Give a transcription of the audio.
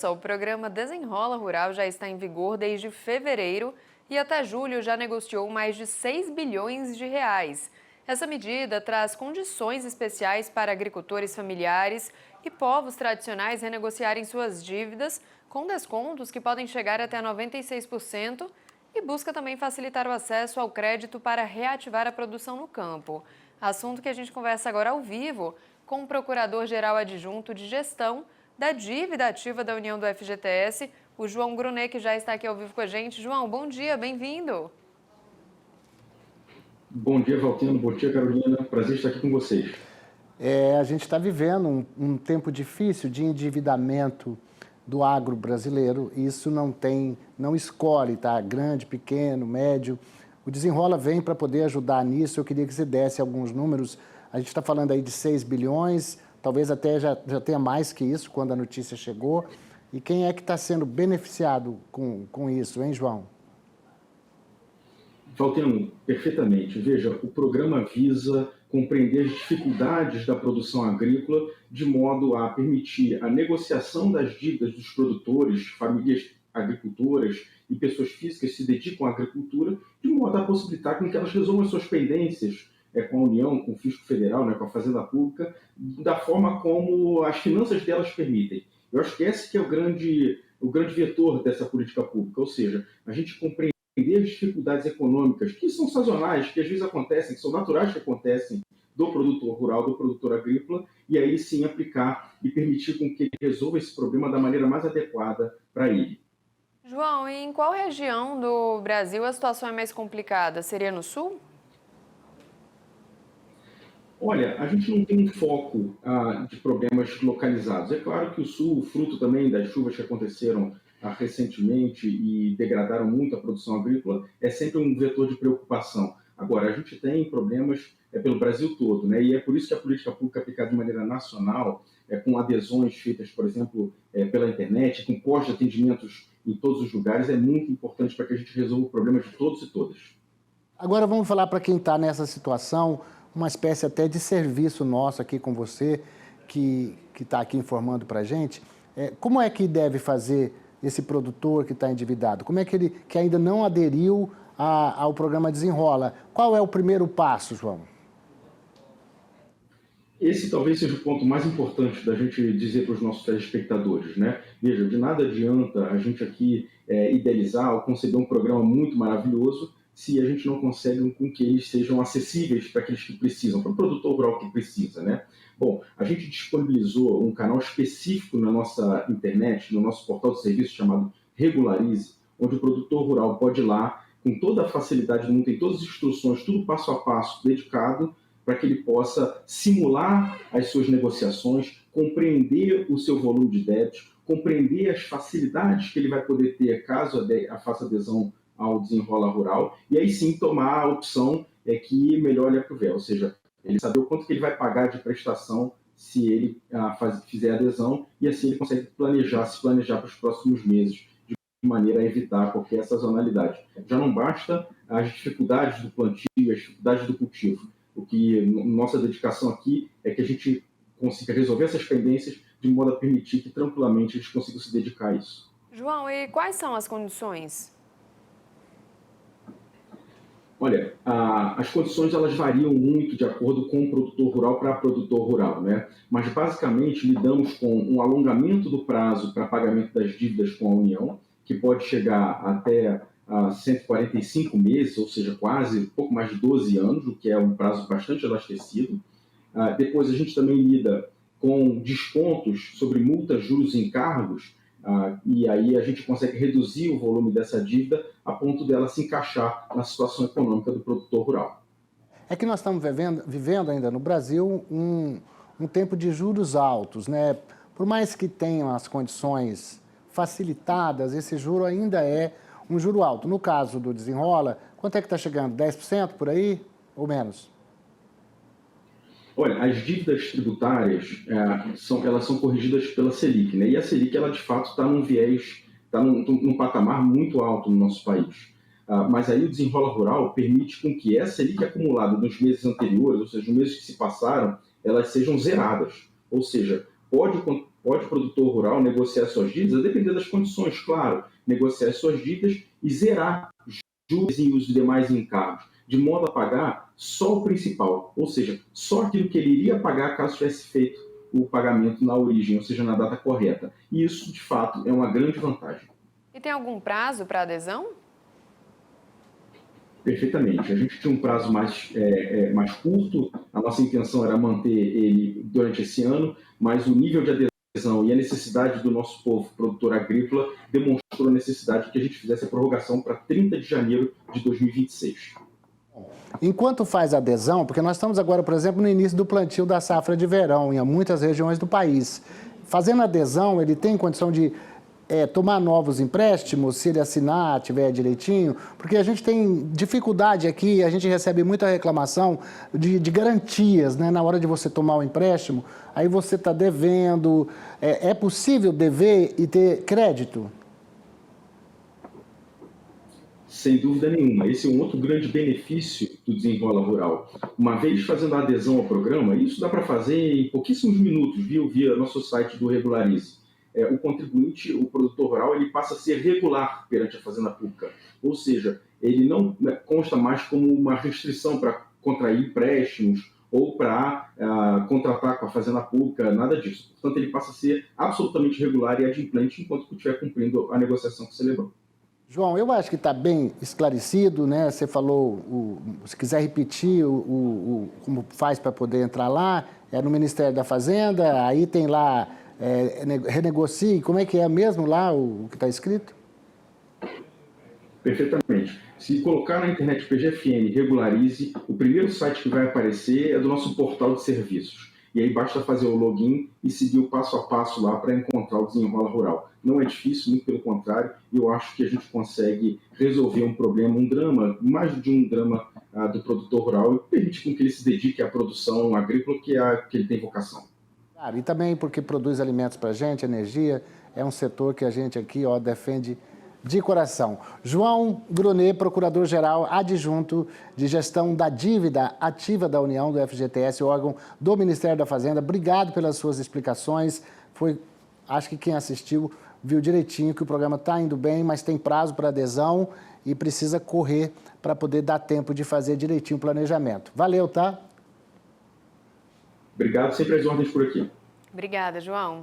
Larissa, o programa Desenrola Rural já está em vigor desde fevereiro e até julho já negociou mais de 6 bilhões de reais. Essa medida traz condições especiais para agricultores familiares e povos tradicionais renegociarem suas dívidas com descontos que podem chegar até 96% e busca também facilitar o acesso ao crédito para reativar a produção no campo. Assunto que a gente conversa agora ao vivo com o Procurador-Geral Adjunto de Gestão da Dívida Ativa da União do FGTS, o João Brunet, que já está aqui ao vivo com a gente. João, bom dia, bem-vindo. Bom dia, Valtino. Bom dia, Carolina. Prazer estar aqui com vocês. A gente está vivendo um tempo difícil de endividamento do agro brasileiro. Isso não escolhe, tá? Grande, pequeno, médio. O Desenrola vem para poder ajudar nisso. Eu queria que você desse alguns números. A gente está falando aí de 6 bilhões, talvez até já tenha mais que isso quando a notícia chegou. E quem é que está sendo beneficiado com isso, hein, João? Valtino, perfeitamente. Veja, o programa visa compreender as dificuldades da produção agrícola de modo a permitir a negociação das dívidas dos produtores, famílias agricultoras e pessoas físicas que se dedicam à agricultura, de modo a possibilitar com que elas resolvam suas pendências com a União, com o Fisco Federal, com a Fazenda Pública, da forma como as finanças delas permitem. Eu acho que esse que é o grande vetor dessa política pública, ou seja, a gente compreender as dificuldades econômicas que são sazonais, que às vezes acontecem, que são naturais que acontecem do produtor rural, do produtor agrícola, e aí sim aplicar e permitir com que ele resolva esse problema da maneira mais adequada para ele. João, e em qual região do Brasil a situação é mais complicada? Seria no Sul? Olha, a gente não tem um foco de problemas localizados. É claro que o Sul, fruto também das chuvas que aconteceram recentemente e degradaram muito a produção agrícola, é sempre um vetor de preocupação. Agora, a gente tem problemas pelo Brasil todo, né? E é por isso que a política pública aplicada de maneira nacional, com adesões feitas, por exemplo, pela internet, com postos de atendimentos em todos os lugares, é muito importante para que a gente resolva o problema de todos e todas. Agora vamos falar para quem está nessa situação, uma espécie até de serviço nosso aqui com você, que está aqui informando para a gente. Como é que deve fazer esse produtor que está endividado? Como é que ele que ainda não aderiu ao programa Desenrola? Qual é o primeiro passo, João? Esse talvez seja o ponto mais importante da gente dizer para os nossos telespectadores, né? Veja, de nada adianta a gente aqui idealizar ou conceber um programa muito maravilhoso se a gente não consegue com que eles sejam acessíveis para aqueles que precisam, para o produtor rural que precisa, né? Bom, a gente disponibilizou um canal específico na nossa internet, no nosso portal de serviço chamado Regularize, onde o produtor rural pode ir lá, com toda a facilidade do mundo, tem todas as instruções, tudo passo a passo, dedicado, para que ele possa simular as suas negociações, compreender o seu volume de débitos, compreender as facilidades que ele vai poder ter caso faça adesão ao Desenrola Rural, e aí sim tomar a opção que melhor lhe aprover, ou seja, ele saber o quanto que ele vai pagar de prestação se ele fizer adesão, e assim ele consegue se planejar para os próximos meses, de maneira a evitar qualquer sazonalidade. Já não basta as dificuldades do plantio, as dificuldades do cultivo. O que nossa dedicação aqui é que a gente consiga resolver essas pendências de modo a permitir que tranquilamente eles consigam se dedicar a isso. João, e quais são as condições? Olha, as condições elas variam muito de acordo com o produtor rural para produtor rural, né? Mas basicamente lidamos com um alongamento do prazo para pagamento das dívidas com a União, que pode chegar até 145 meses, ou seja, quase pouco mais de 12 anos, o que é um prazo bastante elastecido. Depois a gente também lida com descontos sobre multas, juros e encargos, e aí a gente consegue reduzir o volume dessa dívida a ponto dela se encaixar na situação econômica do produtor rural. É que nós estamos vivendo ainda no Brasil um tempo de juros altos, né? Por mais que tenham as condições facilitadas, esse juro ainda é um juro alto. No caso do Desenrola, quanto é que está chegando? 10% por aí ou menos? Olha, as dívidas tributárias, elas são corrigidas pela Selic, né? E a Selic, ela de fato está num viés, está num patamar muito alto no nosso país. Mas aí o Desenrola Rural permite com que essa Selic acumulada nos meses anteriores, ou seja, nos meses que se passaram, elas sejam zeradas. Ou seja, Pode o produtor rural negociar suas dívidas, a depender das condições, claro, negociar suas dívidas e zerar juros e os demais encargos, de modo a pagar só o principal, ou seja, só aquilo que ele iria pagar caso tivesse feito o pagamento na origem, ou seja, na data correta. E isso, de fato, é uma grande vantagem. E tem algum prazo para adesão? Perfeitamente. A gente tinha um prazo mais curto, a nossa intenção era manter ele durante esse ano, mas o nível de adesão e a necessidade do nosso povo produtor agrícola demonstrou a necessidade de que a gente fizesse a prorrogação para 30 de janeiro de 2026. Enquanto faz adesão, porque nós estamos agora, por exemplo, no início do plantio da safra de verão em muitas regiões do país. Fazendo adesão, ele tem condição de tomar novos empréstimos, se ele assinar, tiver direitinho, porque a gente tem dificuldade aqui, a gente recebe muita reclamação de garantias, né, na hora de você tomar o empréstimo, aí você está devendo. É possível dever e ter crédito? Sem dúvida nenhuma, esse é um outro grande benefício do Desenrola Rural. Uma vez fazendo a adesão ao programa, isso dá para fazer em pouquíssimos minutos, via nosso site do Regularize. O contribuinte, o produtor rural, ele passa a ser regular perante a Fazenda Pública. Ou seja, ele não consta mais como uma restrição para contrair empréstimos ou para contratar com a Fazenda Pública, nada disso. Portanto, ele passa a ser absolutamente regular e adimplente enquanto estiver cumprindo a negociação que celebrou. João, eu acho que está bem esclarecido, né? Você falou, se quiser repetir como faz para poder entrar lá, é no Ministério da Fazenda, aí tem lá, renegocie, como é que é mesmo lá o que está escrito? Perfeitamente. Se colocar na internet PGFN Regularize, o primeiro site que vai aparecer é do nosso portal de serviços. E aí basta fazer o login e seguir o passo a passo lá para encontrar o Desenrola Rural. Não é difícil, muito pelo contrário, e eu acho que a gente consegue resolver um problema, um drama, mais de um drama do produtor rural, e permite com que ele se dedique à produção agrícola que ele tem vocação. Claro, e também porque produz alimentos para a gente, energia, é um setor que a gente aqui defende de coração. João Brunet, Procurador-Geral Adjunto de Gestão da Dívida Ativa da União, do FGTS, órgão do Ministério da Fazenda. Obrigado pelas suas explicações. Acho que quem assistiu viu direitinho que o programa está indo bem, mas tem prazo para adesão e precisa correr para poder dar tempo de fazer direitinho o planejamento. Valeu, tá? Obrigado, sempre às ordens por aqui. Obrigada, João.